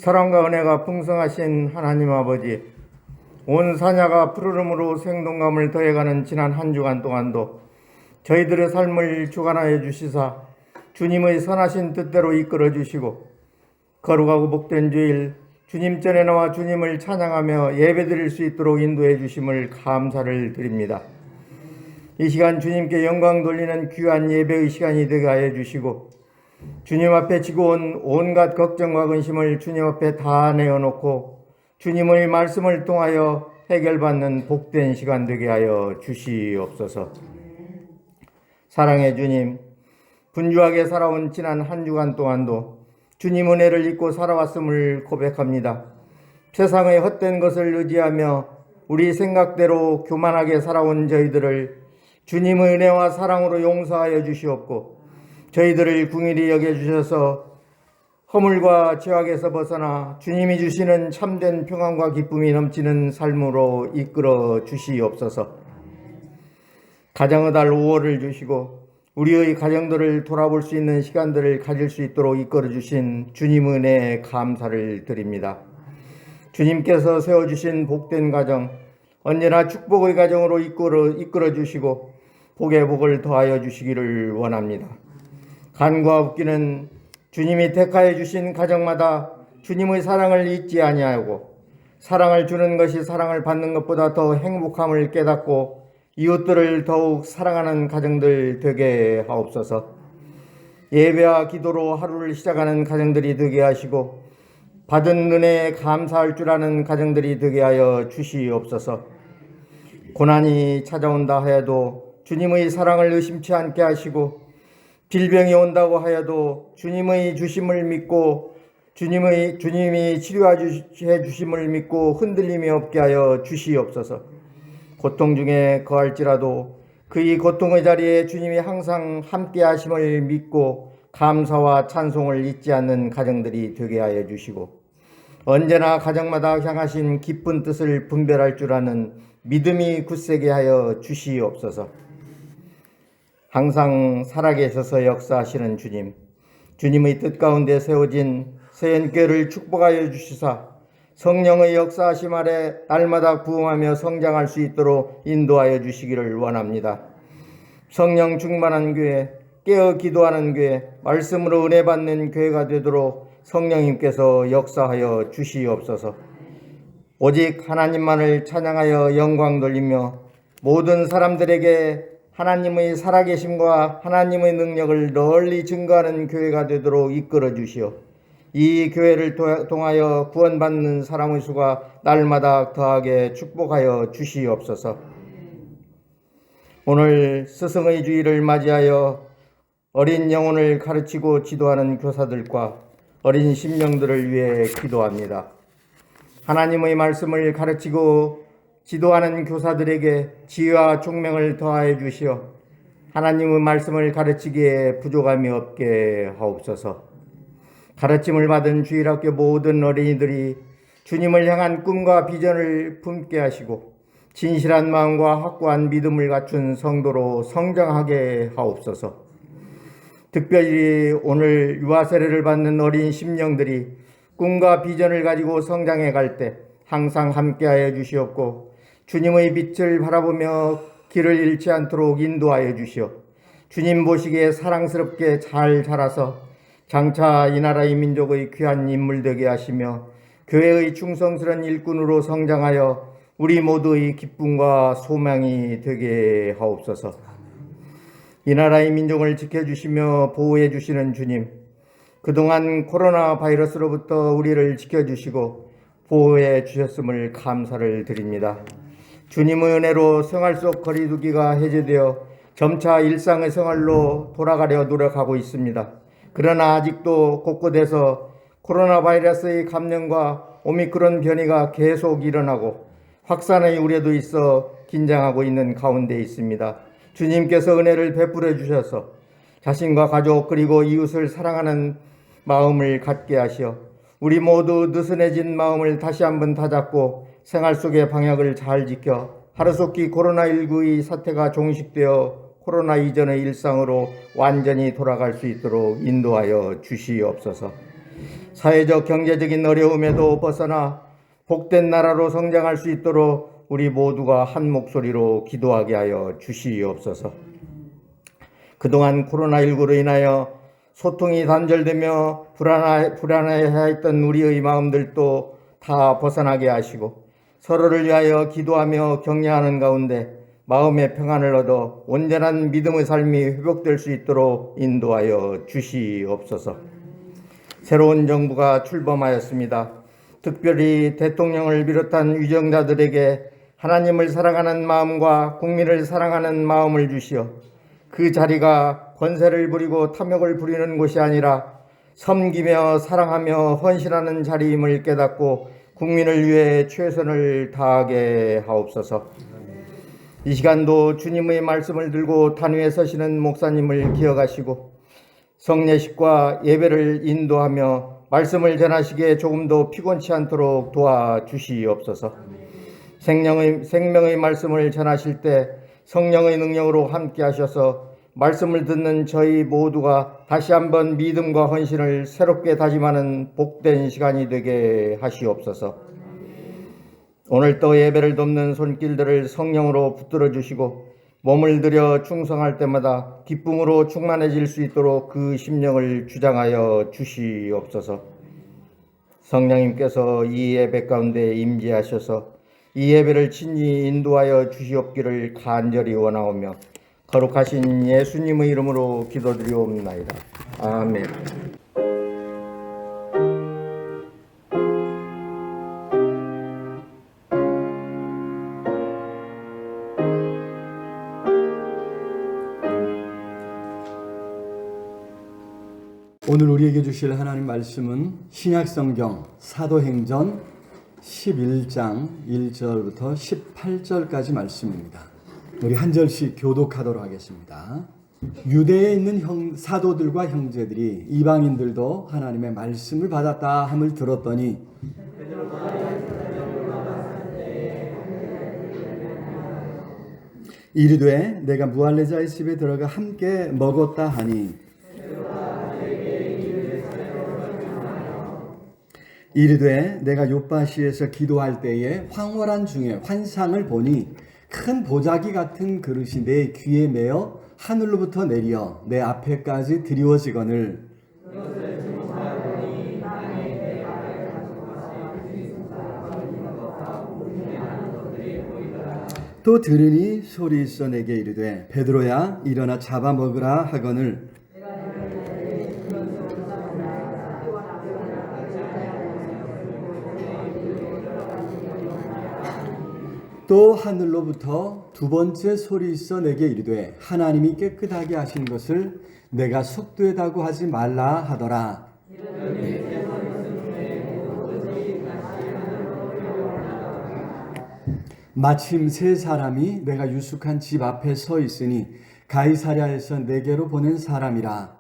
사랑과 은혜가 풍성하신 하나님 아버지, 온 사냐가 푸르름으로 생동감을 더해가는 지난 한 주간 동안도 저희들의 삶을 주관하여 주시사 주님의 선하신 뜻대로 이끌어 주시고, 거룩하고 복된 주일 주님 전에 나와 주님을 찬양하며 예배드릴 수 있도록 인도해 주심을 감사를 드립니다. 이 시간 주님께 영광 돌리는 귀한 예배의 시간이 되게 하여 주시고, 주님 앞에 지고 온 온갖 걱정과 근심을 주님 앞에 다 내어놓고 주님의 말씀을 통하여 해결받는 복된 시간 되게 하여 주시옵소서. 사랑의 주님, 분주하게 살아온 지난 한 주간 동안도 주님 은혜를 잊고 살아왔음을 고백합니다. 세상의 헛된 것을 의지하며 우리 생각대로 교만하게 살아온 저희들을 주님의 은혜와 사랑으로 용서하여 주시옵고, 저희들을 궁일이 여겨주셔서 허물과 죄악에서 벗어나 주님이 주시는 참된 평안과 기쁨이 넘치는 삶으로 이끌어 주시옵소서. 가정의 달 5월을 주시고 우리의 가정들을 돌아볼 수 있는 시간들을 가질 수 있도록 이끌어 주신 주님 은혜에 감사를 드립니다. 주님께서 세워주신 복된 가정, 언제나 축복의 가정으로 이끌어 주시고 복에 복을 더하여 주시기를 원합니다. 간과 웃기는 주님이 택하여 주신 가정마다 주님의 사랑을 잊지 아니하고, 사랑을 주는 것이 사랑을 받는 것보다 더 행복함을 깨닫고 이웃들을 더욱 사랑하는 가정들 되게 하옵소서. 예배와 기도로 하루를 시작하는 가정들이 되게 하시고, 받은 은혜에 감사할 줄 아는 가정들이 되게 하여 주시옵소서. 고난이 찾아온다 하여도 주님의 사랑을 의심치 않게 하시고, 질병이 온다고 하여도 주님의 주심을 믿고 주님이 치료해 주심을 믿고 흔들림이 없게 하여 주시옵소서. 고통 중에 거할지라도 그의 고통의 자리에 주님이 항상 함께 하심을 믿고 감사와 찬송을 잊지 않는 가정들이 되게 하여 주시고, 언제나 가정마다 향하신 기쁜 뜻을 분별할 줄 아는 믿음이 굳세게 하여 주시옵소서. 항상 살아계셔서 역사하시는 주님, 주님의 뜻 가운데 세워진 세연교회를 축복하여 주시사 성령의 역사하심 아래 날마다 부흥하며 성장할 수 있도록 인도하여 주시기를 원합니다. 성령 충만한 교회, 깨어 기도하는 교회, 말씀으로 은혜 받는 교회가 되도록 성령님께서 역사하여 주시옵소서. 오직 하나님만을 찬양하여 영광 돌리며 모든 사람들에게 하나님의 살아계심과 하나님의 능력을 널리 증거하는 교회가 되도록 이끌어 주시오. 이 교회를 통하여 구원받는 사람의 수가 날마다 더하게 축복하여 주시옵소서. 오늘 스승의 주일을 맞이하여 어린 영혼을 가르치고 지도하는 교사들과 어린 심령들을 위해 기도합니다. 하나님의 말씀을 가르치고 지도하는 교사들에게 지혜와 총명을 더하여 주시어 하나님의 말씀을 가르치기에 부족함이 없게 하옵소서. 가르침을 받은 주일학교 모든 어린이들이 주님을 향한 꿈과 비전을 품게 하시고 진실한 마음과 확고한 믿음을 갖춘 성도로 성장하게 하옵소서. 특별히 오늘 유아 세례를 받는 어린 심령들이 꿈과 비전을 가지고 성장해 갈 때 항상 함께하여 주시옵고, 주님의 빛을 바라보며 길을 잃지 않도록 인도하여 주시오. 주님 보시기에 사랑스럽게 잘 자라서 장차 이 나라의 민족의 귀한 인물 되게 하시며 교회의 충성스러운 일꾼으로 성장하여 우리 모두의 기쁨과 소망이 되게 하옵소서. 이 나라의 민족을 지켜주시며 보호해 주시는 주님, 그동안 코로나 바이러스로부터 우리를 지켜주시고 보호해 주셨음을 감사를 드립니다. 주님의 은혜로 생활 속 거리두기가 해제되어 점차 일상의 생활로 돌아가려 노력하고 있습니다. 그러나 아직도 곳곳에서 코로나 바이러스의 감염과 오미크론 변이가 계속 일어나고 확산의 우려도 있어 긴장하고 있는 가운데 있습니다. 주님께서 은혜를 베풀어 주셔서 자신과 가족 그리고 이웃을 사랑하는 마음을 갖게 하시어 우리 모두 느슨해진 마음을 다시 한번 다잡고 생활 속의 방역을 잘 지켜 하루속히 코로나19의 사태가 종식되어 코로나 이전의 일상으로 완전히 돌아갈 수 있도록 인도하여 주시옵소서. 사회적 경제적인 어려움에도 벗어나 복된 나라로 성장할 수 있도록 우리 모두가 한 목소리로 기도하게 하여 주시옵소서. 그동안 코로나19로 인하여 소통이 단절되며 불안해했던 우리의 마음들도 다 벗어나게 하시고 서로를 위하여 기도하며 격려하는 가운데 마음의 평안을 얻어 온전한 믿음의 삶이 회복될 수 있도록 인도하여 주시옵소서. 새로운 정부가 출범하였습니다. 특별히 대통령을 비롯한 위정자들에게 하나님을 사랑하는 마음과 국민을 사랑하는 마음을 주시어 그 자리가 권세를 부리고 탐욕을 부리는 곳이 아니라 섬기며 사랑하며 헌신하는 자리임을 깨닫고 국민을 위해 최선을 다하게 하옵소서. 이 시간도 주님의 말씀을 들고 단위에 서시는 목사님을 기억하시고 성례식과 예배를 인도하며 말씀을 전하시기에 조금도 피곤치 않도록 도와주시옵소서. 생명의 말씀을 전하실 때 성령의 능력으로 함께 하셔서 말씀을 듣는 저희 모두가 다시 한번 믿음과 헌신을 새롭게 다짐하는 복된 시간이 되게 하시옵소서. 오늘 또 예배를 돕는 손길들을 성령으로 붙들어 주시고 몸을 들여 충성할 때마다 기쁨으로 충만해질 수 있도록 그 심령을 주장하여 주시옵소서. 성령님께서 이 예배 가운데 임재하셔서 이 예배를 친히 인도하여 주시옵기를 간절히 원하오며 거룩하신 예수님의 이름으로 기도드리옵나이다. 아멘. 오늘 우리에게 주실 하나님 말씀은 신약성경 사도행전 11장 1절부터 18절까지 말씀입니다. 우리 한 절씩 교독하도록 하겠습니다. 유대에 있는 사도들과 형제들이 이방인들도 하나님의 말씀을 받았다 함을 들었더니 이르되 내가 무할레자의 집에 들어가 함께 먹었다 하니 이르되 내가 요빠시에서 기도할 때에 황홀한 중에 환상을 보니 큰 보자기 같은 그릇이 내 귀에 매어 하늘로부터 내려 내 앞에까지 드리워지거늘 또 들으니 소리 있어 내게 이르되 베드로야 일어나 잡아먹으라 하거늘 또 하늘로부터 두 번째 소리 있어 내게 이르되 하나님이 깨끗하게 하신 것을 내가 속되다고 하지 말라 하더라. 마침 세 사람이 내가 유숙한 집 앞에 서 있으니 가이사랴에서 내게로 보낸 사람이라.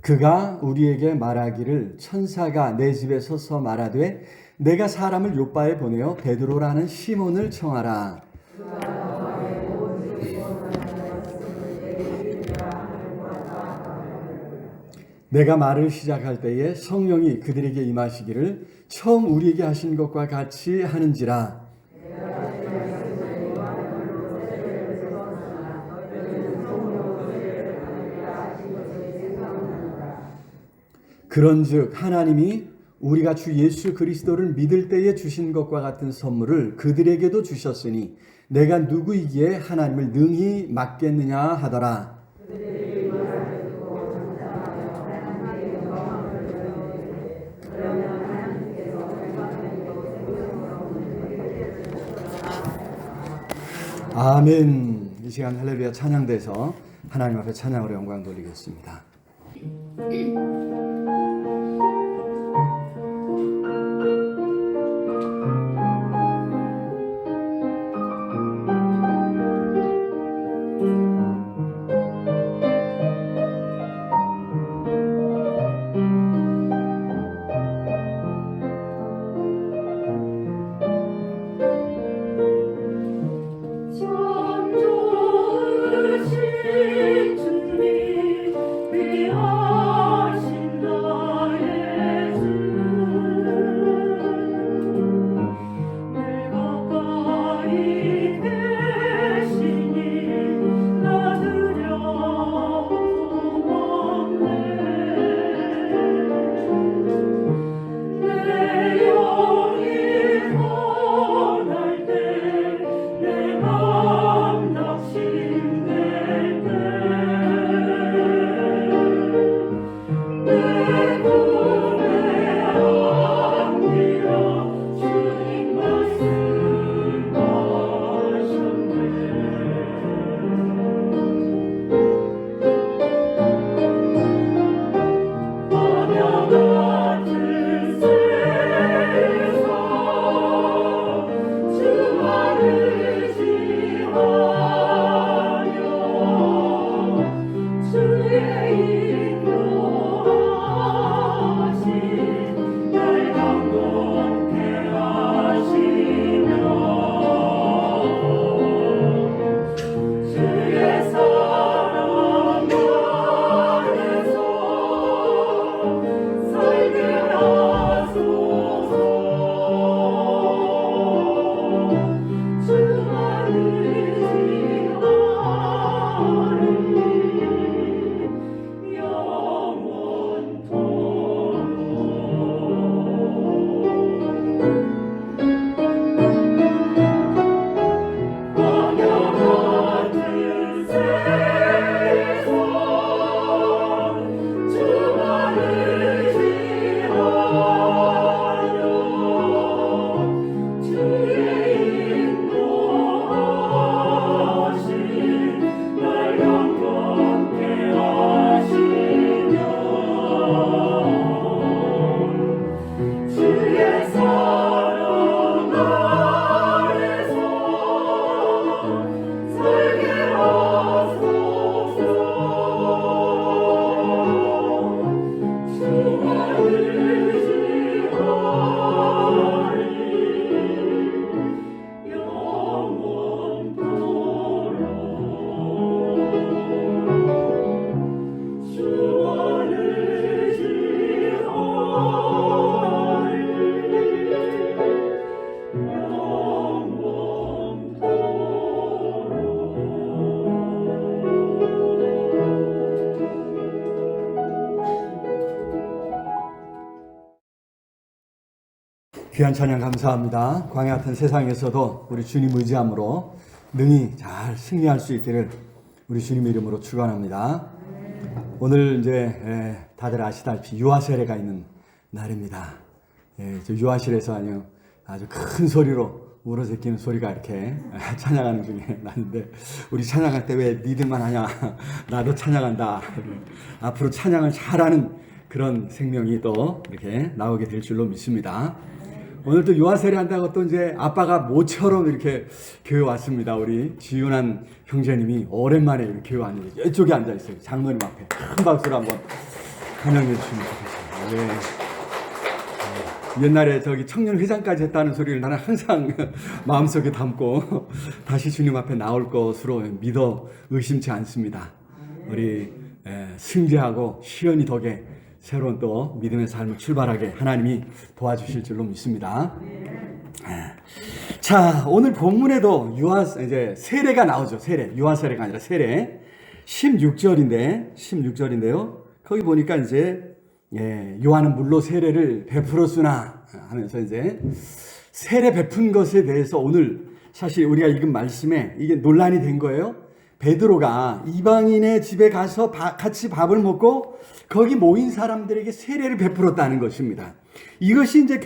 그가 우리에게 말하기를 천사가 내 집에 서서 말하되 내가 사람을 요빠에 보내어 베드로라는 시몬을 청하라. 내가 말을 시작할 때에 성령이 그들에게 임하시기를 처음 우리에게 하신 것과 같이 하는지라. 그런즉 하나님이 우리가 주 예수 그리스도를 믿을 때에 주신 것과 같은 선물을 그들에게도 주셨으니 내가 누구이기에 하나님을 능히 막겠느냐 하더라. 아멘. 이 시간 할렐루야 찬양돼서 하나님 앞에 찬양으로 영광 돌리겠습니다. 귀한 찬양 감사합니다. 광야 같은 세상에서도 우리 주님 의지함으로 능히 잘 승리할 수 있기를 우리 주님 이름으로 축원합니다. 오늘 이제 다들 아시다시피 유아 세례가 있는 날입니다. 저 유아실에서 아주 큰 소리로 울어제끼는 소리가 이렇게 찬양하는 중에 나는데, 우리 찬양할 때 왜 니들만 하냐, 나도 찬양한다. 앞으로 찬양을 잘하는 그런 생명이 또 이렇게 나오게 될 줄로 믿습니다. 오늘 또 유아세례 한다고 또 이제 아빠가 모처럼 이렇게 교회 왔습니다. 우리 지윤한 형제님이 오랜만에 이렇게 교회 왔는데 이쪽에 앉아 있어요. 장로님 앞에 큰 박수로 한번 환영해 주시면 좋겠습니다. 옛날에 저기 청년 회장까지 했다는 소리를 나는 항상 마음속에 담고 다시 주님 앞에 나올 것으로 믿어 의심치 않습니다. 우리 승재하고 시연이 덕에 새로운 또 믿음의 삶을 출발하게 하나님이 도와주실 줄로 믿습니다. 자, 오늘 본문에도 이제 세례가 나오죠. 유아 세례가 아니라 세례. 16절인데요. 거기 보니까 이제 요한은 물로 세례를 베풀었으나 하면서 이제 세례 베푼 것에 대해서 오늘 사실 우리가 읽은 말씀에 이게 논란이 된 거예요. 베드로가 이방인의 집에 가서 같이 밥을 먹고 거기 모인 사람들에게 세례를 베풀었다는 것입니다. 이것이 이제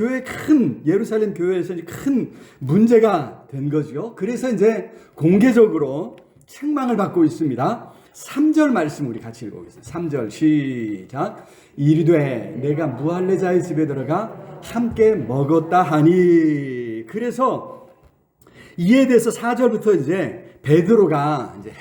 예루살렘 교회에서 큰 문제가 된 거죠. 그래서 이제 공개적으로 책망을 받고 있습니다. 3절 말씀 우리 같이 읽어보겠습니다. 3절 시작. 이르되 내가 무할례자의 집에 들어가 함께 먹었다 하니. 그래서 이에 대해서 4절부터 이제 베드로가 이제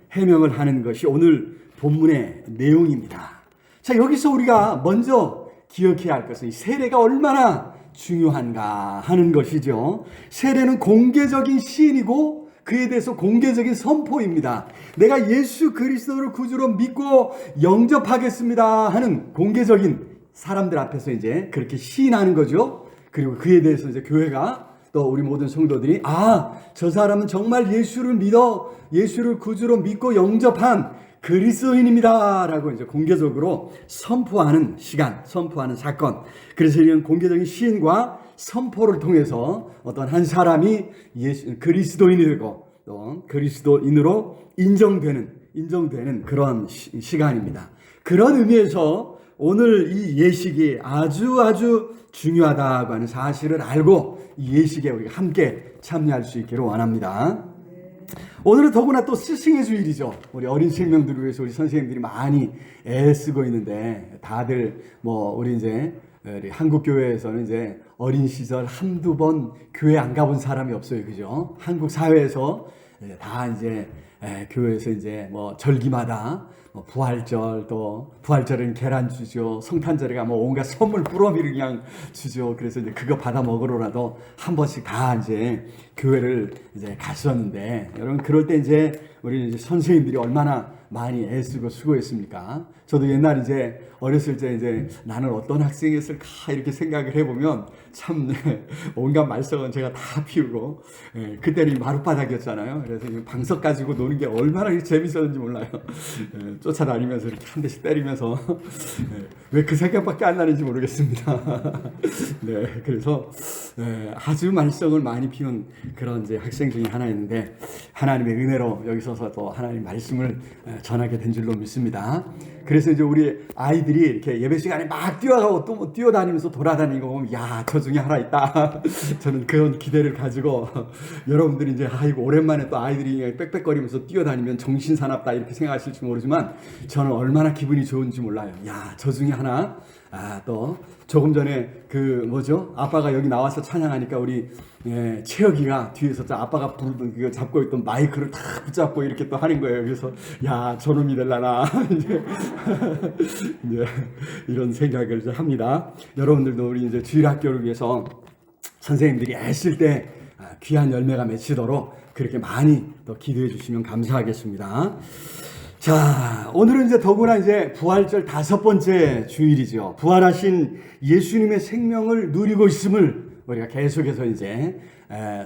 해명을 하는 것이 오늘 본문의 내용입니다. 자, 여기서 우리가 먼저 기억해야 할 것은 이 세례가 얼마나 중요한가 하는 것이죠. 세례는 공개적인 시인이고 그에 대해서 공개적인 선포입니다. 내가 예수 그리스도를 구주로 믿고 영접하겠습니다 하는 공개적인 사람들 앞에서 이제 그렇게 시인하는 거죠. 그리고 그에 대해서 이제 교회가 또 우리 모든 성도들이 저 사람은 정말 예수를 구주로 믿고 영접한 그리스도인입니다 라고 이제 공개적으로 선포하는 사건. 그래서 이런 공개적인 시인과 선포를 통해서 어떤 한 사람이 그리스도인이 되고 또 그리스도인으로 인정되는 그런 시간입니다. 그런 의미에서 오늘 이 예식이 아주 중요하다고 하는 사실을 알고 이 예식에 우리가 함께 참여할 수 있기를 원합니다. 오늘은 더구나 또 스승의 주일이죠. 우리 어린 생명들을 위해서 우리 선생님들이 많이 애쓰고 있는데, 다들 우리 이제 우리 한국 교회에서는 이제 어린 시절 한두 번 교회 안 가본 사람이 없어요, 그죠? 한국 사회에서 다 이제 교회에서 이제 절기마다 부활절, 또 부활절에는 계란 주죠. 성탄절에 가면 온갖 선물 뿌러미를 그냥 주죠. 그래서 이제 그거 받아 먹으러라도 한 번씩 다 이제 교회를 이제 갔었는데, 여러분 그럴 때 이제 우리 이제 선생님들이 얼마나 많이 애쓰고 수고했습니까? 저도 옛날 이제 어렸을 때 이제 나는 어떤 학생이었을까 이렇게 생각을 해보면 참 온갖 말썽은 제가 다 피우고, 그때는 마룻바닥이었잖아요. 그래서 방석 가지고 노는 게 얼마나 재밌었는지 몰라요. 쫓아다니면서 이렇게 한 대씩 때리면서 왜 그 생각밖에 안 나는지 모르겠습니다. 네, 그래서 아주 말썽을 많이 피운 그런 이제 학생 중에 하나였는데, 하나님의 은혜로 여기 서서 또 하나님 말씀을 전하게 된 줄로 믿습니다. 그래서 이제 우리 아이들이 이렇게 예배 시간에 막 뛰어가고 또 뛰어다니면서 돌아다니는 거 보면 저 중에 하나 있다. 저는 그런 기대를 가지고 여러분들이 이제 아이고 오랜만에 또 아이들이 빽빽거리면서 뛰어다니면 정신사납다 이렇게 생각하실지 모르지만 저는 얼마나 기분이 좋은지 몰라요. 저 중에 하나 또 조금 전에 아빠가 여기 나와서 찬양하니까 우리 채혁이가 뒤에서 아빠가 부르던 잡고 있던 마이크를 탁 붙잡고 이렇게 또 하는 거예요. 그래서 저놈이 될라나 이제 이런 생각을 합니다. 여러분들도 우리 이제 주일학교를 위해서 선생님들이 애쓸 때 귀한 열매가 맺히도록 그렇게 많이 또 기도해 주시면 감사하겠습니다. 자, 오늘은 이제 더구나 이제 부활절 5번째 주일이죠. 부활하신 예수님의 생명을 누리고 있음을 우리가 계속해서 이제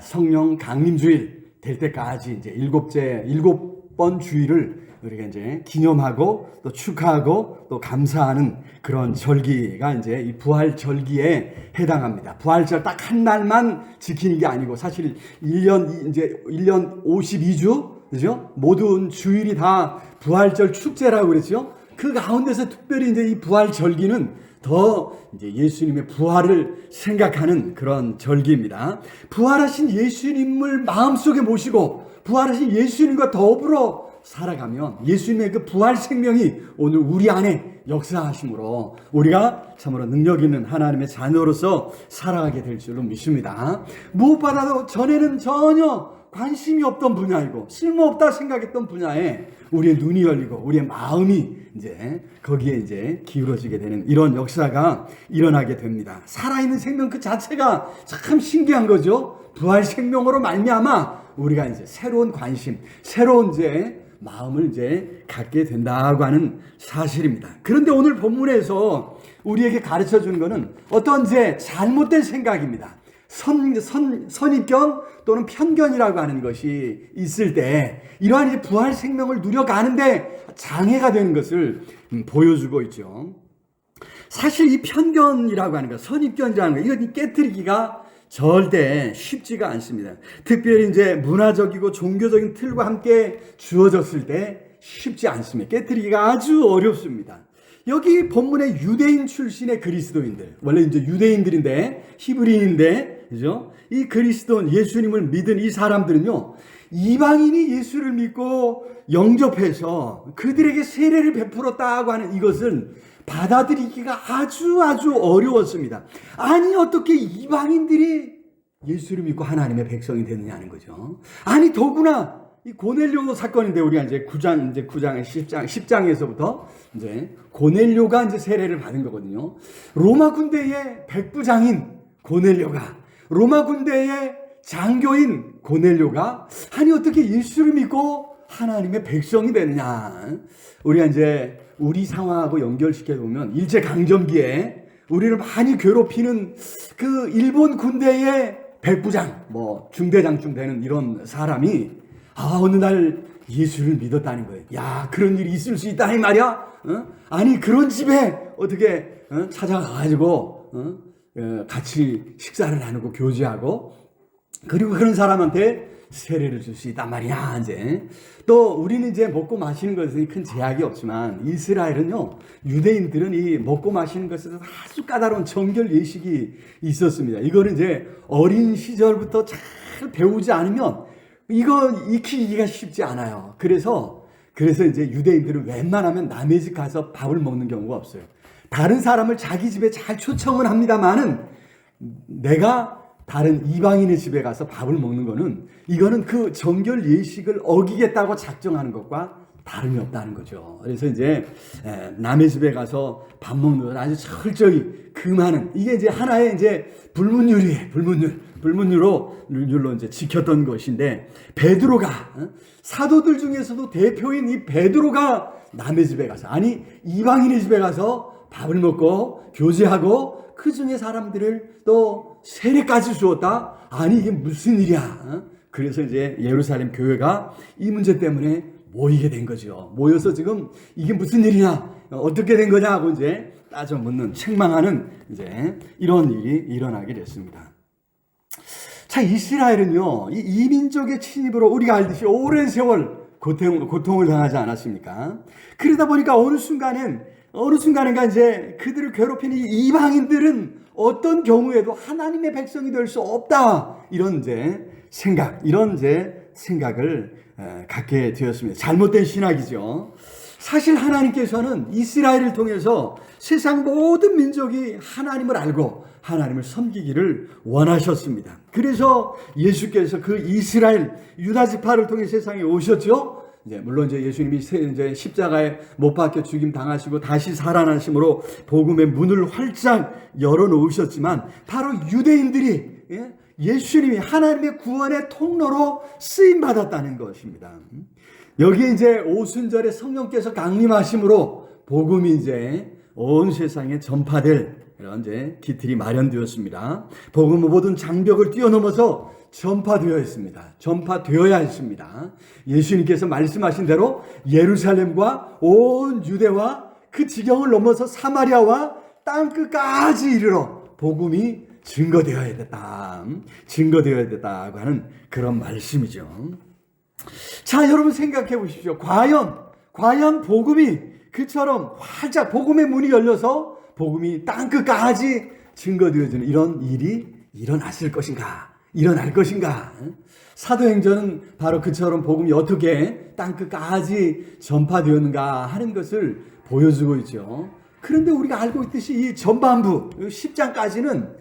성령 강림주일 될 때까지 이제 7번 주일을 우리가 이제 기념하고 또 축하하고 또 감사하는 그런 절기가 이제 이 부활 절기에 해당합니다. 부활절 딱 한 날만 지키는 게 아니고 사실 1년 52주, 그죠? 모든 주일이 다 부활절 축제라고 그랬죠. 그 가운데서 특별히 이제 이 부활 절기는 더 이제 예수님의 부활을 생각하는 그런 절기입니다. 부활하신 예수님을 마음속에 모시고 부활하신 예수님과 더불어 살아가면 예수님의 그 부활 생명이 오늘 우리 안에 역사하심으로 우리가 참으로 능력 있는 하나님의 자녀로서 살아가게 될 줄로 믿습니다. 무엇보다도 전에는 전혀 관심이 없던 분야이고 쓸모없다 생각했던 분야에 우리의 눈이 열리고 우리의 마음이 이제 거기에 이제 기울어지게 되는 이런 역사가 일어나게 됩니다. 살아있는 생명 그 자체가 참 신기한 거죠. 부활 생명으로 말미암아 우리가 이제 새로운 관심, 새로운 이제 마음을 이제 갖게 된다고 하는 사실입니다. 그런데 오늘 본문에서 우리에게 가르쳐 주는 것은 어떤 이제 잘못된 생각입니다. 선입견 또는 편견이라고 하는 것이 있을 때 이러한 이제 부활 생명을 누려가는데 장애가 되는 것을 보여주고 있죠. 사실 이 편견이라고 하는 것, 선입견이라는 것, 이건 깨트리기가 절대 쉽지가 않습니다. 특별히 이제 문화적이고 종교적인 틀과 함께 주어졌을 때 쉽지 않습니다. 깨트리기가 아주 어렵습니다. 여기 본문에 유대인 출신의 그리스도인들, 원래 이제 유대인들인데 히브리인인데, 그죠? 이 그리스도인 예수님을 믿은 이 사람들은요, 이방인이 예수를 믿고 영접해서 그들에게 세례를 베풀었다고 하는 이것은 받아들이기가 아주 어려웠습니다. 아니 어떻게 이방인들이 예수를 믿고 하나님의 백성이 됐느냐는 거죠. 아니 더구나 이 고넬료 사건인데 우리가 이제 9장의 10장에서부터 이제 고넬료가 이제 세례를 받은 거거든요. 로마 군대의 백부장인 고넬료가 로마 군대의 장교인 고넬료가 아니 어떻게 예수를 믿고 하나님의 백성이 되느냐. 우리가 이제 우리 상황하고 연결시켜 보면 일제강점기에 우리를 많이 괴롭히는 그 일본 군대의 백부장, 중대장쯤 되는 이런 사람이 어느 날 예수를 믿었다는 거예요. 야, 그런 일이 있을 수 있다 이 말이야. 아니 그런 집에 어떻게 찾아가가지고 같이 식사를 나누고 교제하고 그리고 그런 사람한테 세례를 줄 수 있단 말이야. 이제 또 우리는 이제 먹고 마시는 것에 큰 제약이 없지만 이스라엘은요, 유대인들은 이 먹고 마시는 것에 아주 까다로운 정결 예식이 있었습니다. 이거는 이제 어린 시절부터 잘 배우지 않으면 이거 익히기가 쉽지 않아요. 그래서 이제 유대인들은 웬만하면 남의 집 가서 밥을 먹는 경우가 없어요. 다른 사람을 자기 집에 잘 초청은 합니다만은 내가 다른 이방인의 집에 가서 밥을 먹는 거는 이거는 그 정결 예식을 어기겠다고 작정하는 것과 다름이 없다는 거죠. 그래서 이제 남의 집에 가서 밥 먹는 건 아주 철저히 금하는 이게 이제 하나의 이제 불문율이에요. 불문율로 이제 지켰던 것인데 베드로가 사도들 중에서도 대표인 이 베드로가 남의 집에 가서 아니 이방인의 집에 가서 밥을 먹고 교제하고 그 중에 사람들을 또 세례까지 주었다? 아니 이게 무슨 일이야? 그래서 이제 예루살렘 교회가 이 문제 때문에 모이게 된 거죠. 모여서 지금 이게 무슨 일이냐? 어떻게 된 거냐? 하고 이제 따져 묻는, 책망하는 이제 이런 일이 일어나게 됐습니다. 자, 이스라엘은요, 이 이민족의 침입으로 우리가 알듯이 오랜 세월 고통을 당하지 않았습니까? 그러다 보니까 어느 순간인가 이제 그들을 괴롭히는 이방인들은 어떤 경우에도 하나님의 백성이 될 수 없다. 이런 생각을 갖게 되었습니다. 잘못된 신학이죠. 사실 하나님께서는 이스라엘을 통해서 세상 모든 민족이 하나님을 알고 하나님을 섬기기를 원하셨습니다. 그래서 예수께서 그 이스라엘 유다 지파를 통해 세상에 오셨죠. 물론 이제 예수님이 이제 십자가에 못 박혀 죽임 당하시고 다시 살아나심으로 복음의 문을 활짝 열어 놓으셨지만 바로 유대인들이 예수님이 하나님의 구원의 통로로 쓰임 받았다는 것입니다. 여기 이제 오순절에 성령께서 강림하심으로 복음이 이제 온 세상에 전파될 이런 이제 기틀이 마련되었습니다. 복음은 모든 장벽을 뛰어넘어서 전파되어야 했습니다. 전파되어야 했습니다. 예수님께서 말씀하신 대로 예루살렘과 온 유대와 그 지경을 넘어서 사마리아와 땅끝까지 이르러 복음이 증거되어야 됐다. 증거되어야 됐다고 하는 그런 말씀이죠. 자, 여러분 생각해 보십시오. 과연 복음이 그처럼 활짝 복음의 문이 열려서 복음이 땅끝까지 증거되어지는 이런 일이 일어날 것인가? 사도행전은 바로 그처럼 복음이 어떻게 땅끝까지 전파되었는가 하는 것을 보여주고 있죠. 그런데 우리가 알고 있듯이 이 전반부 10장까지는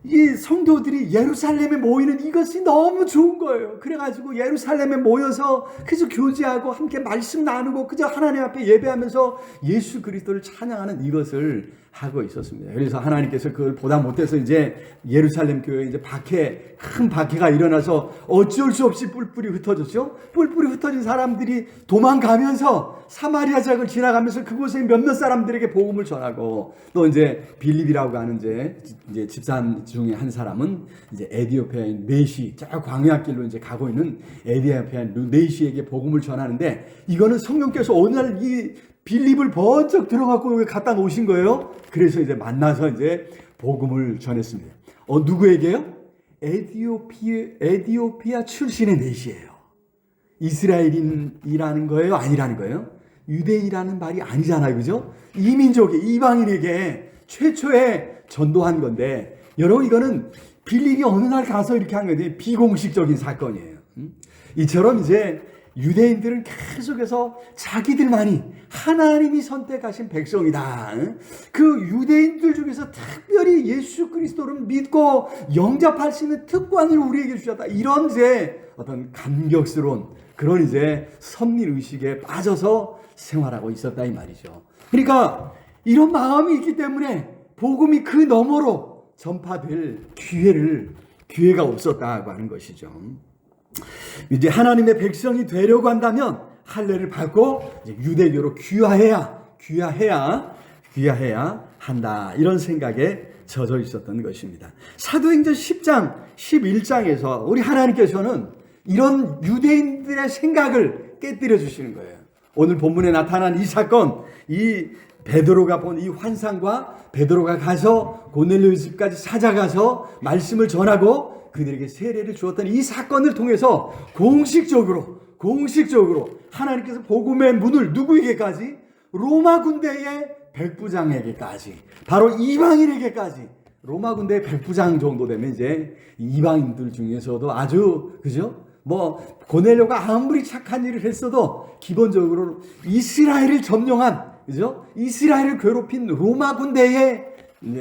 이 성도들이 예루살렘에 모이는 이것이 너무 좋은 거예요. 그래가지고 예루살렘에 모여서 그저 교제하고 함께 말씀 나누고 그저 하나님 앞에 예배하면서 예수 그리스도를 찬양하는 이것을 하고 있었습니다. 그래서 하나님께서 그걸 보다 못해서 이제 예루살렘 교회에 이제 큰 박해가 일어나서 어쩔 수 없이 뿔뿔이 흩어졌죠. 뿔뿔이 흩어진 사람들이 도망가면서 사마리아 지역을 지나가면서 그곳에 몇몇 사람들에게 복음을 전하고 또 이제 빌립이라고 하는 이제 집사람 중에 한 사람은 이제 에디오피아인 네시, 저 광야길로 이제 가고 있는 에디오피아인 네시에게 복음을 전하는데 이거는 성령께서 어느 날 이 빌립을 번쩍 들어갖고 여기 갖다 놓으신 거예요. 그래서 이제 만나서 이제 복음을 전했습니다. 누구에게요? 에디오피아 출신의 네시예요. 이스라엘인이라는 거예요? 아니라는 거예요? 유대인이라는 말이 아니잖아요. 그죠? 이민족의 이방인에게 최초에 전도한 건데 여러분 이거는 빌립이 어느 날 가서 이렇게 한 건데 비공식적인 사건이에요. 이처럼 이제 유대인들은 계속해서 자기들만이 하나님이 선택하신 백성이다. 그 유대인들 중에서 특별히 예수 그리스도를 믿고 영접할 수 있는 특권을 우리에게 주셨다. 이런 이제 어떤 감격스러운 그런 이제 선민 의식에 빠져서 생활하고 있었다 이 말이죠. 그러니까 이런 마음이 있기 때문에 복음이 그 너머로 전파될 기회가 없었다고 하는 것이죠. 이제 하나님의 백성이 되려고 한다면 할례를 받고 이제 유대교로 귀화해야 한다. 이런 생각에 젖어 있었던 것입니다. 사도행전 10장, 11장에서 우리 하나님께서는 이런 유대인들의 생각을 깨뜨려 주시는 거예요. 오늘 본문에 나타난 이 사건, 이 베드로가 본 이 환상과 베드로가 가서 고넬료 집까지 찾아가서 말씀을 전하고 그들에게 세례를 주었던 이 사건을 통해서 공식적으로 하나님께서 복음의 문을 누구에게까지? 로마 군대의 백부장에게까지, 바로 이방인에게까지. 로마 군대의 백부장 정도 되면 이제 이방인들 중에서도 아주 그죠? 고넬료가 아무리 착한 일을 했어도 기본적으로 이스라엘을 점령한 그죠? 이스라엘을 괴롭힌 로마 군대의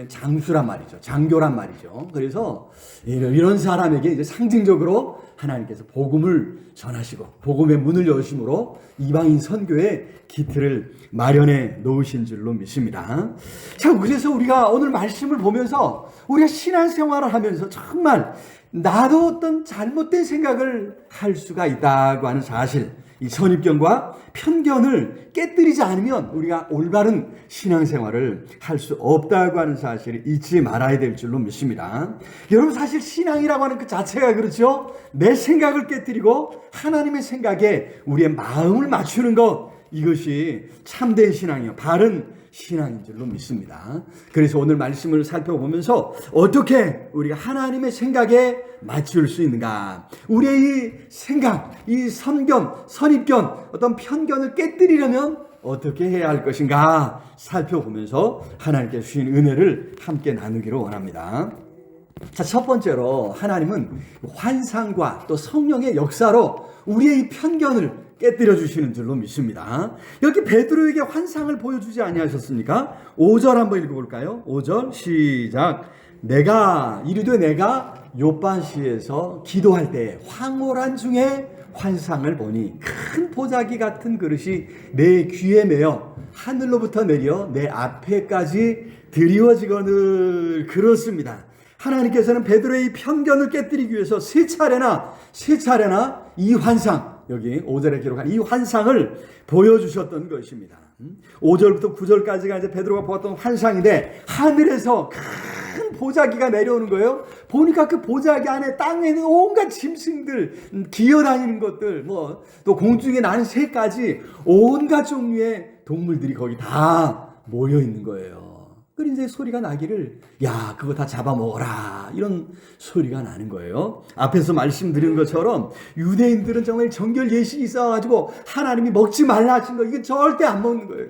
장수란 말이죠. 장교란 말이죠. 그래서 이런 사람에게 이제 상징적으로 하나님께서 복음을 전하시고 복음의 문을 여심으로 이방인 선교의 기틀을 마련해 놓으신 줄로 믿습니다. 자, 그래서 우리가 오늘 말씀을 보면서 우리가 신앙생활을 하면서 정말 나도 어떤 잘못된 생각을 할 수가 있다고 하는 사실, 이 선입견과 편견을 깨뜨리지 않으면 우리가 올바른 신앙생활을 할 수 없다고 하는 사실을 잊지 말아야 될 줄로 믿습니다. 여러분 사실 신앙이라고 하는 그 자체가 그렇죠. 내 생각을 깨뜨리고 하나님의 생각에 우리의 마음을 맞추는 것, 이것이 참된 신앙이요, 바른 신앙인 줄로 믿습니다. 그래서 오늘 말씀을 살펴보면서 어떻게 우리가 하나님의 생각에 맞출 수 있는가, 우리의 이 생각, 이 선입견, 어떤 편견을 깨뜨리려면 어떻게 해야 할 것인가 살펴보면서 하나님께 주신 은혜를 함께 나누기를 원합니다. 자, 첫 번째로 하나님은 환상과 또 성령의 역사로 우리의 이 편견을 깨뜨려 주시는 줄로 믿습니다. 여기 베드로에게 환상을 보여주지 아니하셨습니까? 5절 한번 읽어볼까요? 5절 시작. 내가 요빠시에서 기도할 때 황홀한 중에 환상을 보니 큰 보자기 같은 그릇이 내 귀에 매어 하늘로부터 내려 내 앞에까지 드리워지거늘. 그렇습니다. 하나님께서는 베드로의 편견을 깨뜨리기 위해서 세 차례나 이 환상, 여기 5절에 기록한 이 환상을 보여주셨던 것입니다. 5절부터 9절까지가 이제 베드로가 보았던 환상인데, 하늘에서 큰 보자기가 내려오는 거예요. 보니까 그 보자기 안에 땅에 있는 온갖 짐승들, 기어다니는 것들, 뭐 또 공중에 나는 새까지 온갖 종류의 동물들이 거기 다 모여 있는 거예요. 그리고 이제 소리가 나기를, 야, 그거 다 잡아먹어라, 이런 소리가 나는 거예요. 앞에서 말씀드린 것처럼 유대인들은 정말 정결 예식이 있어가지고 하나님이 먹지 말라 하신 거, 이게 절대 안 먹는 거예요.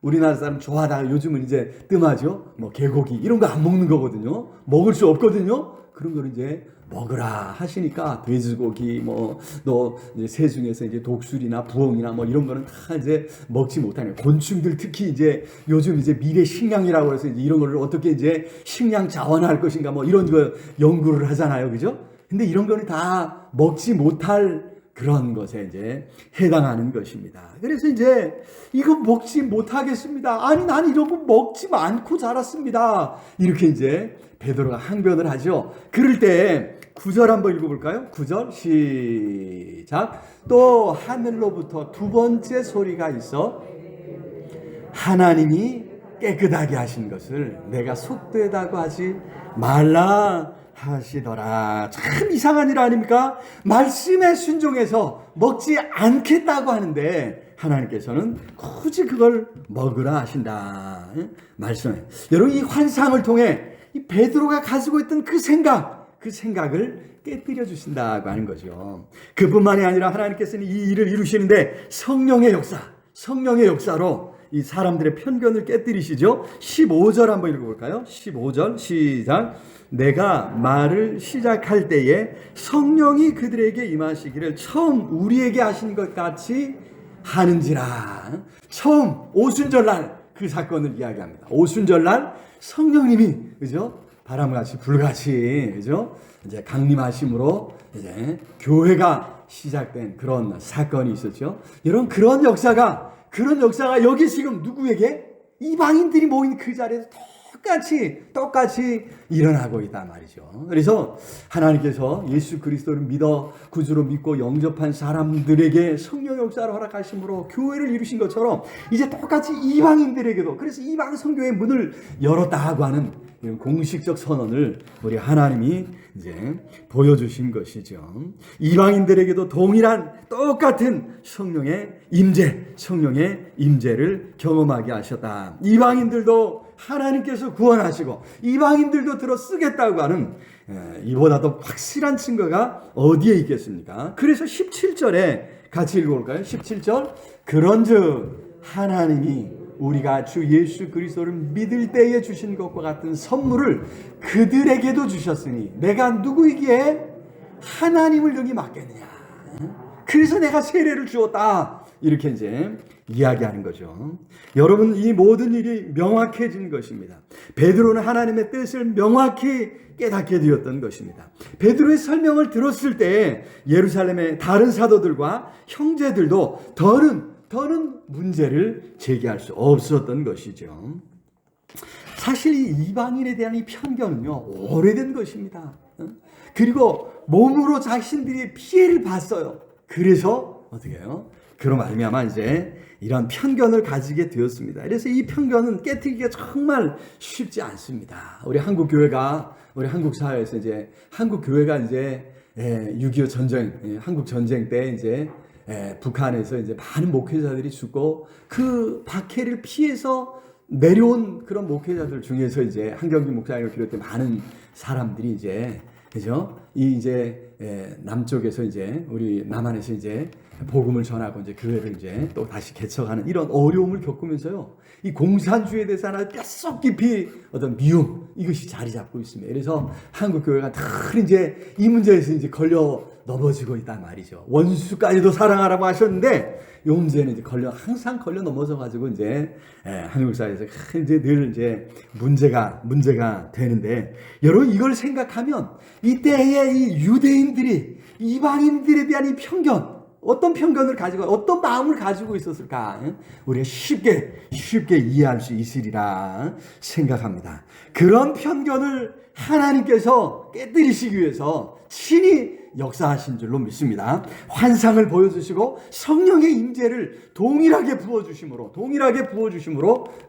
우리나라 사람 좋아하다가 요즘은 이제 뜸하죠. 뭐 개고기 이런 거 안 먹는 거거든요. 먹을 수 없거든요. 그런 걸 이제 먹으라 하시니까 돼지고기 뭐 또 새 중에서 이제 독수리나 부엉이나 뭐 이런 거는 다 이제 먹지 못하는, 곤충들 특히 이제 요즘 이제 미래 식량이라고 해서 이제 이런 거를 어떻게 이제 식량 자원할 것인가 뭐 이런 거 연구를 하잖아요. 그죠? 근데 이런 거는 다 먹지 못할 그런 것에 이제 해당하는 것입니다. 그래서 이제 이거 먹지 못하겠습니다. 아니, 난 이런 거 먹지 않고 자랐습니다. 이렇게 이제 베드로가 항변을 하죠. 그럴 때 9절 한번 읽어볼까요? 9절 시작. 또 하늘로부터 두 번째 소리가 있어 하나님이 깨끗하게 하신 것을 내가 속되다고 하지 말라 하시더라. 참 이상한 일 아닙니까? 말씀에 순종해서 먹지 않겠다고 하는데 하나님께서는 굳이 그걸 먹으라 하신다. 말씀해. 여러분, 이 환상을 통해 이 베드로가 가지고 있던 그 생각을 깨뜨려 주신다고 하는 거죠. 그뿐만이 아니라 하나님께서는 이 일을 이루시는데 성령의 역사로 이 사람들의 편견을 깨뜨리시죠. 15절 한번 읽어볼까요? 15절 시작. 내가 말을 시작할 때에 성령이 그들에게 임하시기를 처음 우리에게 하신 것 같이 하는지라. 처음 오순절날 그 사건을 이야기합니다. 오순절날 성령님이, 그죠? 바람같이 불같이, 그죠? 이제 강림하심으로 이제 교회가 시작된 그런 사건이 있었죠. 여러분, 그런 역사가 여기 지금 누구에게? 이방인들이 모인 그 자리에서 똑같이 일어나고 있단 말이죠. 그래서 하나님께서 예수 그리스도를 믿어 구주로 믿고 영접한 사람들에게 성령 역사를 허락하심으로 교회를 이루신 것처럼 이제 똑같이 이방인들에게도, 그래서 이방 선교의 문을 열었다고 하는 이런 공식적 선언을 우리 하나님이 이제 보여주신 것이죠. 이방인들에게도 동일한 똑같은 성령의 임재를 경험하게 하셨다. 이방인들도 하나님께서 구원하시고 이방인들도 들어 쓰겠다고 하는 이보다 더 확실한 증거가 어디에 있겠습니까? 그래서 17절에 같이 읽어볼까요? 17절. 그런즉 하나님이 우리가 주 예수 그리스도를 믿을 때에 주신 것과 같은 선물을 그들에게도 주셨으니 내가 누구이기에 하나님을 능히 맡겠느냐. 그래서 내가 세례를 주었다. 이렇게 이제 이야기하는 거죠. 여러분, 이 모든 일이 명확해진 것입니다. 베드로는 하나님의 뜻을 명확히 깨닫게 되었던 것입니다. 베드로의 설명을 들었을 때 예루살렘의 다른 사도들과 형제들도 더는 문제를 제기할 수 없었던 것이죠. 사실 이 이방인에 대한 이 편견은요, 오래된 것입니다. 그리고 몸으로 자신들이 피해를 봤어요. 그래서 어떻게 해요? 그로 말미암아 이제 이런 편견을 가지게 되었습니다. 그래서 이 편견은 깨뜨리기가 정말 쉽지 않습니다. 우리 한국 사회에서 이제 한국 교회가 이제 6.25 전쟁, 한국 전쟁 때 이제 북한에서 이제 많은 목회자들이 죽고 그 박해를 피해서 내려온 그런 목회자들 중에서 이제 한경기 목사님을 비롯해 많은 사람들이 이제, 그죠? 남쪽에서 이제 우리 남한에서 이제 복음을 전하고 이제 교회를 이제 또 다시 개척하는 이런 어려움을 겪으면서요, 이 공산주의에 대해서 하나 뼛속 깊이 어떤 미움, 이것이 자리 잡고 있습니다. 그래서 한국 교회가 늘 이제 이 문제에서 이제 걸려 넘어지고 있단 말이죠. 원수까지도 사랑하라고 하셨는데 이 문제는 이제 항상 걸려 넘어져 가지고 이제 한국 사회에서 이제 늘 이제 문제가 되는데, 여러분 이걸 생각하면 이때의 이 유대인들이 이방인들에 대한 이 편견, 어떤 편견을 가지고 어떤 마음을 가지고 있었을까? 우리가 쉽게 이해할 수 있으리라 생각합니다. 그런 편견을 하나님께서 깨뜨리시기 위해서 친히 역사하신 줄로 믿습니다. 환상을 보여주시고 성령의 임재를 동일하게 부어주심으로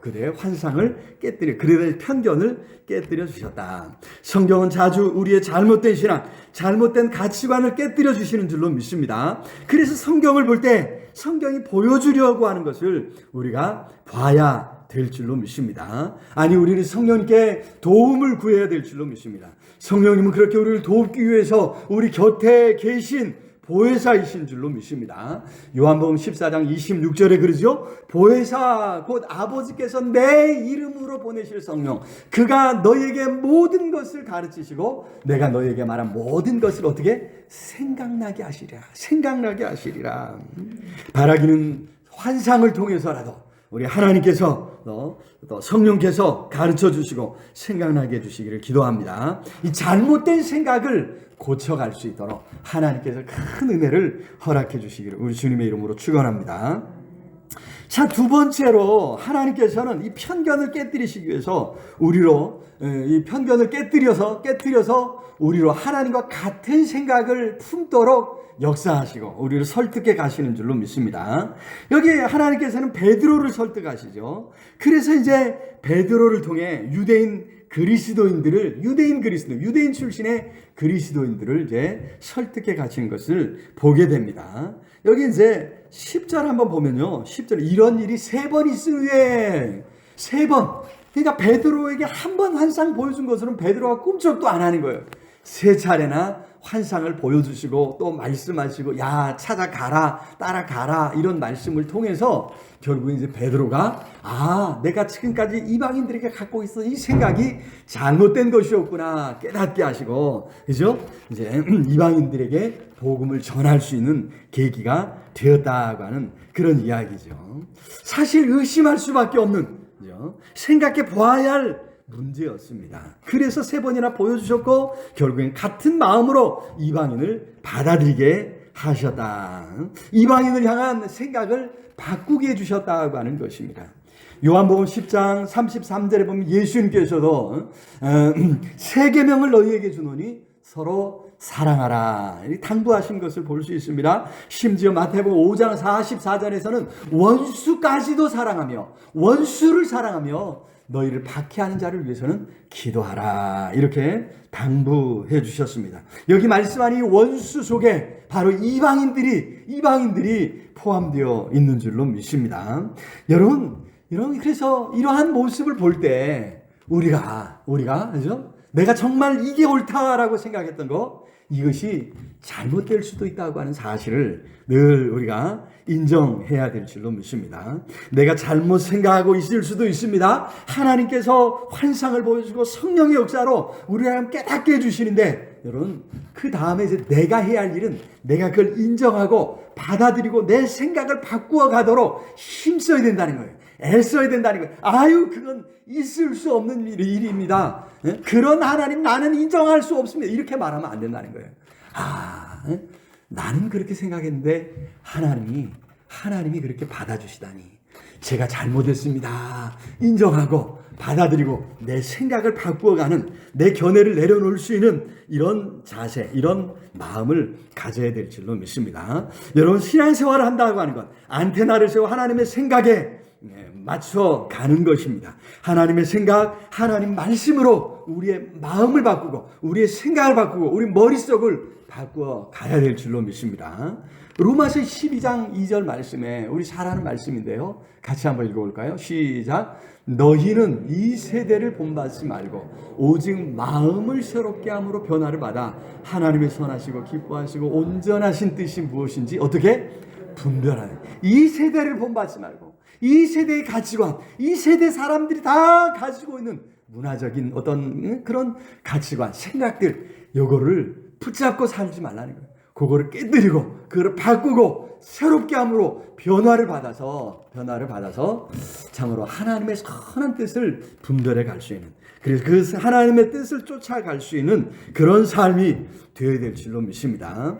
그들의 환상을 그들의 편견을 깨뜨려 주셨다. 성경은 자주 우리의 잘못된 신앙, 잘못된 가치관을 깨뜨려 주시는 줄로 믿습니다. 그래서 성경을 볼 때 성경이 보여주려고 하는 것을 우리가 봐야 될 줄로 믿습니다. 아니, 우리는 성령님께 도움을 구해야 될 줄로 믿습니다. 성령님은 그렇게 우리를 돕기 위해서 우리 곁에 계신 보혜사이신 줄로 믿습니다. 요한복음 14장 26절에 그러죠. 보혜사 곧 아버지께서 내 이름으로 보내실 성령, 그가 너에게 모든 것을 가르치시고 내가 너에게 말한 모든 것을 어떻게 생각나게 하시리라. 바라기는 환상을 통해서라도 우리 하나님께서 또 성령께서 가르쳐 주시고 생각나게 해주시기를 기도합니다. 이 잘못된 생각을 고쳐갈 수 있도록 하나님께서 큰 은혜를 허락해 주시기를 우리 주님의 이름으로 축원합니다. 자, 두 번째로 하나님께서는 이 편견을 깨뜨리시기 위해서 이 편견을 깨뜨려서 우리로 하나님과 같은 생각을 품도록 역사하시고 우리를 설득해 가시는 줄로 믿습니다. 여기 하나님께서는 베드로를 설득하시죠. 그래서 이제 베드로를 통해 유대인 출신의 그리스도인들을 이제 설득해 가시는 것을 보게 됩니다. 여기 이제 10절 한번 보면요. 10절 이런 일이 3번 있을 후에 3번. 그러니까 베드로에게 한 번 환상 보여준 것으로는 베드로가 꿈쩍도 안 하는 거예요. 3차례나 환상을 보여주시고 또 말씀하시고 야 찾아가라 따라가라 이런 말씀을 통해서 결국 이제 베드로가 내가 지금까지 이방인들에게 갖고 있었던 이 생각이 잘못된 것이었구나 깨닫게 하시고 그죠? 이제 이방인들에게 복음을 전할 수 있는 계기가 되었다고 하는 그런 이야기죠. 사실 의심할 수밖에 없는 그죠? 생각해 보아야 할 문제였습니다. 그래서 3번이나 보여주셨고 결국엔 같은 마음으로 이방인을 받아들이게 하셨다. 이방인을 향한 생각을 바꾸게 해주셨다고 하는 것입니다. 요한복음 10장 33절에 보면 예수님께서도 3계명을 너희에게 주노니 서로 사랑하라 당부하신 것을 볼 수 있습니다. 심지어 마태복음 5장 44절에서는 원수까지도 사랑하며 원수를 사랑하며 너희를 박해하는 자를 위해서는 기도하라 이렇게 당부해 주셨습니다. 여기 말씀하는 이 원수 속에 바로 이방인들이 포함되어 있는 줄로 믿습니다. 여러분 그래서 이러한 모습을 볼 때 우리가 그죠? 내가 정말 이게 옳다라고 생각했던 거 이것이 잘못될 수도 있다고 하는 사실을 늘 우리가 인정해야 될 줄로 믿습니다. 내가 잘못 생각하고 있을 수도 있습니다. 하나님께서 환상을 보여주고 성령의 역사로 우리를 깨닫게 해주시는데 여러분 그 다음에 이제 내가 해야 할 일은 내가 그걸 인정하고 받아들이고 내 생각을 바꾸어 가도록 힘써야 된다는 거예요. 애써야 된다는 거예요. 그건 있을 수 없는 일입니다. 그런 하나님 나는 인정할 수 없습니다. 이렇게 말하면 안 된다는 거예요. 나는 그렇게 생각했는데 하나님이 그렇게 받아주시다니 제가 잘못했습니다. 인정하고 받아들이고 내 생각을 바꾸어가는 내 견해를 내려놓을 수 있는 이런 자세, 이런 마음을 가져야 될 줄로 믿습니다. 여러분 신앙생활을 한다고 하는 것 안테나를 세워 하나님의 생각에 맞춰 가는 것입니다. 하나님의 생각, 하나님 말씀으로 우리의 마음을 바꾸고 우리의 생각을 바꾸고 우리 머릿속을 바꾸어 가야 될 줄로 믿습니다. 로마서 12장 2절 말씀에 우리 잘 아는 말씀인데요. 같이 한번 읽어볼까요? 시작. 너희는 이 세대를 본받지 말고 오직 마음을 새롭게 함으로 변화를 받아 하나님의 선하시고 기뻐하시고 온전하신 뜻이 무엇인지 어떻게 분별하는 이 세대를 본받지 말고 이 세대의 가치관, 이 세대 사람들이 다 가지고 있는 문화적인 어떤 그런 가치관, 생각들 요거를 붙잡고 살지 말라는 거예요. 그거를 깨뜨리고 그거를 바꾸고 새롭게 함으로 변화를 받아서 참으로 하나님의 선한 뜻을 분별해 갈 수 있는 그래서 그 하나님의 뜻을 쫓아갈 수 있는 그런 삶이 되어야 될 줄로 믿습니다.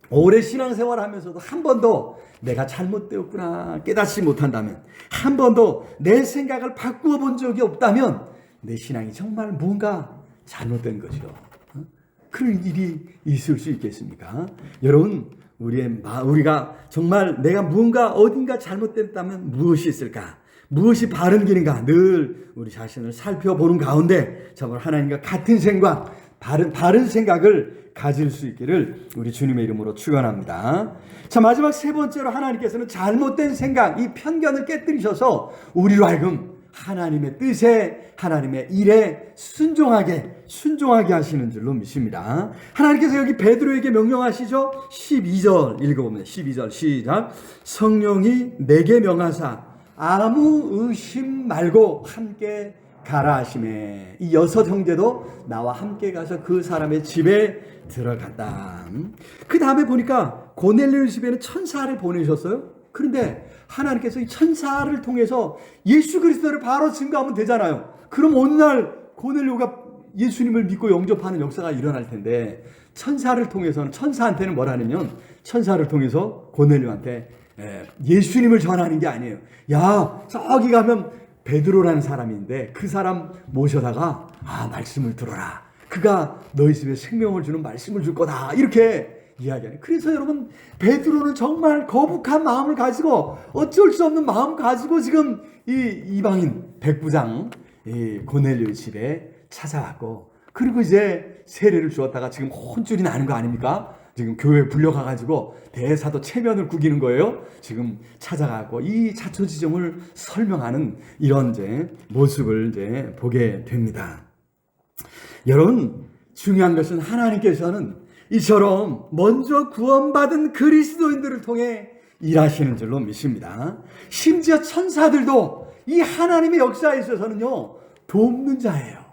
오래 신앙생활을 하면서도 한 번도 내가 잘못되었구나 깨닫지 못한다면 한 번도 내 생각을 바꾸어 본 적이 없다면 내 신앙이 정말 뭔가 잘못된 거죠. 그런 일이 있을 수 있겠습니까? 여러분, 우리가 정말 내가 무언가 어딘가 잘못됐다면 무엇이 있을까? 무엇이 바른 길인가? 늘 우리 자신을 살펴보는 가운데 정말 하나님과 같은 생각, 바른 생각을 가질 수 있기를 우리 주님의 이름으로 축원합니다. 자, 마지막 세 번째로 하나님께서는 잘못된 생각, 이 편견을 깨뜨리셔서 우리로 하여금 하나님의 뜻에, 하나님의 일에 순종하게 하시는 줄로 믿습니다. 하나님께서 여기 베드로에게 명령하시죠. 12절 읽어보면 12절 시작. 성령이 내게 명하사 아무 의심 말고 함께 가라 하시매. 이 6 형제도 나와 함께 가서 그 사람의 집에 들어갔다. 그 다음에 보니까 고넬료 집에는 천사를 보내셨어요. 그런데 하나님께서 이 천사를 통해서 예수 그리스도를 바로 증거하면 되잖아요. 그럼 어느 날 고넬료가 예수님을 믿고 영접하는 역사가 일어날 텐데, 천사를 통해서는, 천사한테는 뭐라냐면 천사를 통해서 고넬료한테 예수님을 전하는 게 아니에요. 야, 저기 가면 베드로라는 사람인데 그 사람 모셔다가 말씀을 들어라. 그가 너희 집에 생명을 주는 말씀을 줄 거다. 이렇게 이야기하는. 그래서 여러분, 베드로는 정말 거북한 마음을 가지고, 어쩔 수 없는 마음 가지고 지금 이 이방인 백부장 고넬료 집에 찾아왔고, 그리고 이제 세례를 주었다가 지금 혼쭐이 나는 거 아닙니까? 지금 교회에 불려가가지고 대사도 체면을 구기는 거예요. 지금 찾아가고 이 자초지종을 설명하는 이런 모습을 보게 됩니다. 여러분, 중요한 것은 하나님께서는 이처럼 먼저 구원받은 그리스도인들을 통해 일하시는 줄로 믿습니다. 심지어 천사들도 이 하나님의 역사에 있어서는요, 돕는 자예요.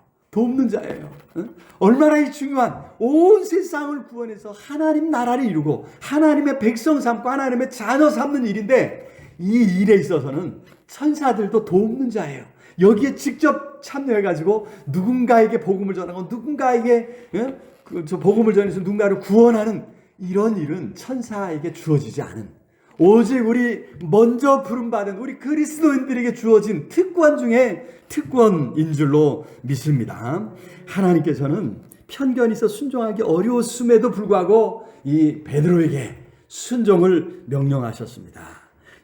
얼마나 이 중요한, 온 세상을 구원해서 하나님 나라를 이루고 하나님의 백성 삼고 하나님의 자녀 삼는 일인데, 이 일에 있어서는 천사들도 돕는 자예요. 여기에 직접 참여해가지고 누군가에게 복음을 전하고 누군가에게 복음을 전해서 누군가를 구원하는 이런 일은 천사에게 주어지지 않은, 오직 우리 먼저 부름받은 우리 그리스도인들에게 주어진 특권 중에 특권인 줄로 믿습니다. 하나님께서는 편견이 있어 순종하기 어려웠음에도 불구하고 이 베드로에게 순종을 명령하셨습니다.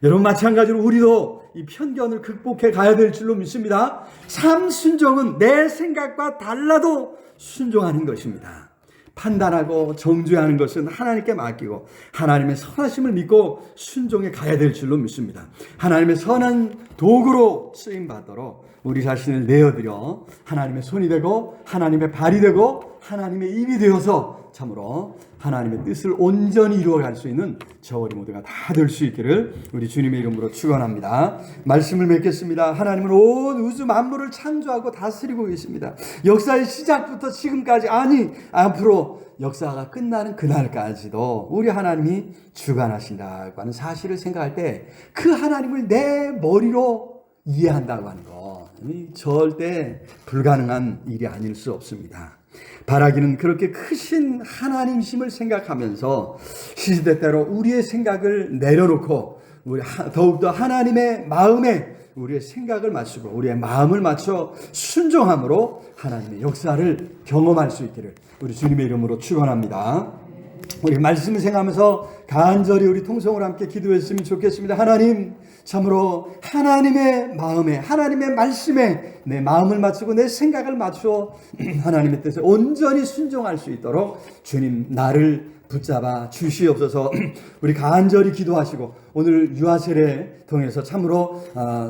여러분, 마찬가지로 우리도 이 편견을 극복해 가야 될 줄로 믿습니다. 참 순종은 내 생각과 달라도 순종하는 것입니다. 판단하고 정죄하는 것은 하나님께 맡기고 하나님의 선하심을 믿고 순종해 가야 될 줄로 믿습니다. 하나님의 선한 도구로 쓰임받도록 우리 자신을 내어드려 하나님의 손이 되고 하나님의 발이 되고 하나님의 입이 되어서 참으로 하나님의 뜻을 온전히 이루어갈 수 있는 저 우리 모두가 다 될 수 있기를 우리 주님의 이름으로 축원합니다. 말씀을 맺겠습니다. 하나님은 온 우주 만물을 창조하고 다스리고 계십니다. 역사의 시작부터 지금까지, 아니 앞으로 역사가 끝나는 그날까지도 우리 하나님이 주관하신다고 하는 사실을 생각할 때 그 하나님을 내 머리로 이해한다고 하는 거 절대 불가능한 일이 아닐 수 없습니다. 바라기는 그렇게 크신 하나님심을 생각하면서 시시때때로 우리의 생각을 내려놓고 우리 더욱더 하나님의 마음에 우리의 생각을 맞추고 우리의 마음을 맞춰 순종함으로 하나님의 역사를 경험할 수 있기를 우리 주님의 이름으로 축원합니다. 우리 말씀을 생각하면서 간절히 우리 통성으로 함께 기도했으면 좋겠습니다. 하나님, 참으로 하나님의 마음에, 하나님의 말씀에 내 마음을 맞추고 내 생각을 맞추어 하나님의 뜻에 온전히 순종할 수 있도록 주님 나를 붙잡아 주시옵소서. 우리 간절히 기도하시고 오늘 유아 세례 통해서 참으로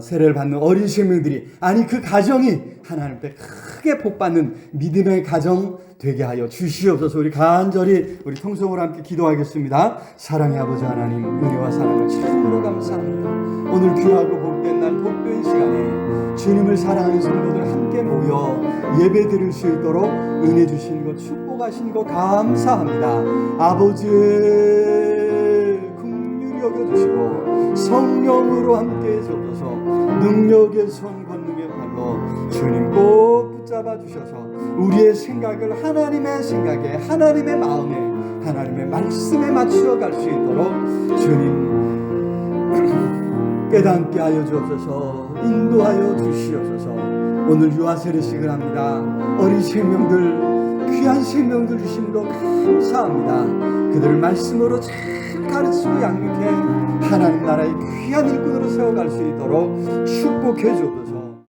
세례를 받는 어린 생명들이, 아니 그 가정이 하나님께 크게 복받는 믿음의 가정 되게 하여 주시옵소서. 우리 간절히 우리 통성으로 함께 기도하겠습니다. 사랑의 아버지 하나님, 은혜와 사랑을 참으로 감사합니다. 오늘 귀하고 복된 날, 복된 시간에 주님을 사랑하는 성도들 함께 모여 예배 드릴 수 있도록 은혜 주신 것, 축복하신 것 감사합니다. 아버지 긍휼히 여겨주시고 성령으로 함께 해주셔서 능력의 손, 권능의 발로 주님 꼭 붙잡아 주셔서 우리의 생각을 하나님의 생각에, 하나님의 마음에, 하나님의 말씀에 맞추어 갈 수 있도록 주님 깨닫게 하여 주옵소서. 인도하여 주시옵소서. 오늘 유아 세례식을 합니다. 어린 생명들 귀한 생명들 주심으로 감사합니다. 그들을 말씀으로 잘 가르치고 양육해 하나님 나라의 귀한 일꾼으로 세워갈 수 있도록 축복해 주옵소서.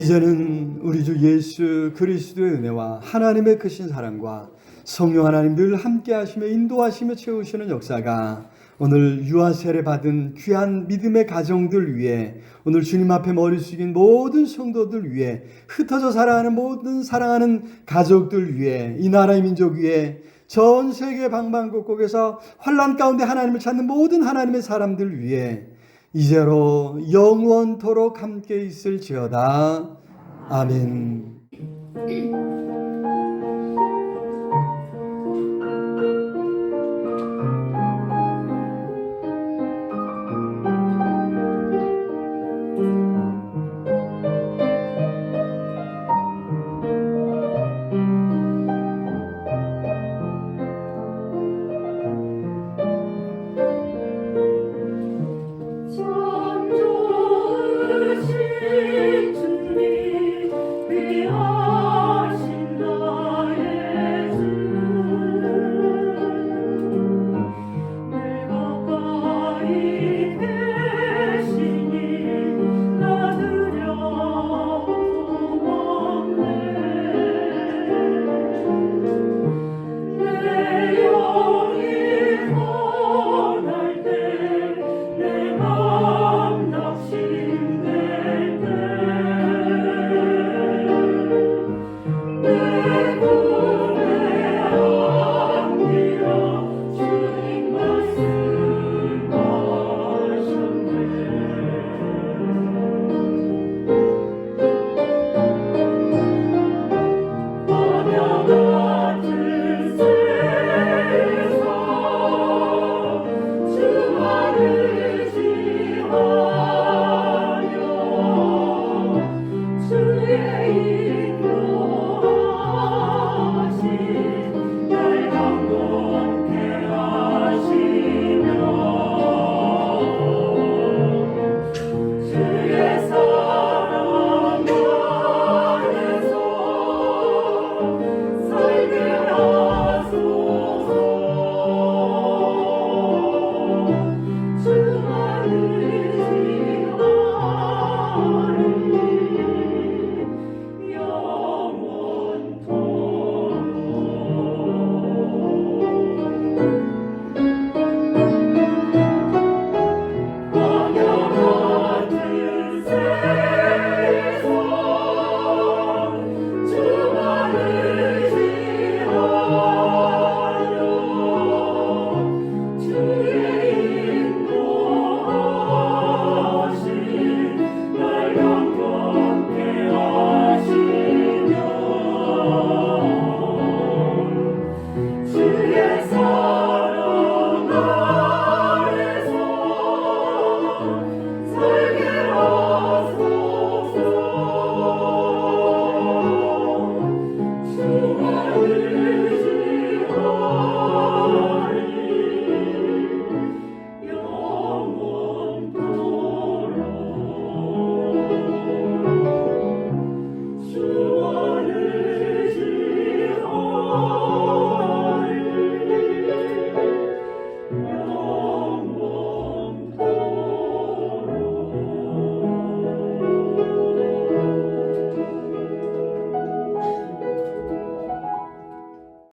이제는 우리 주 예수 그리스도의 은혜와 하나님의 크신 사랑과 성령 하나님 늘 함께 하시며 인도하시며 채우시는 역사가 오늘 유아 세례 받은 귀한 믿음의 가정들 위해, 오늘 주님 앞에 머리 숙인 모든 성도들 위해, 흩어져 살아가는 모든 사랑하는 가족들 위해, 이 나라의 민족 위해, 전 세계 방방곡곡에서 환난 가운데 하나님을 찾는 모든 하나님의 사람들 위해 이제로 영원토록 함께 있을지어다. 아멘.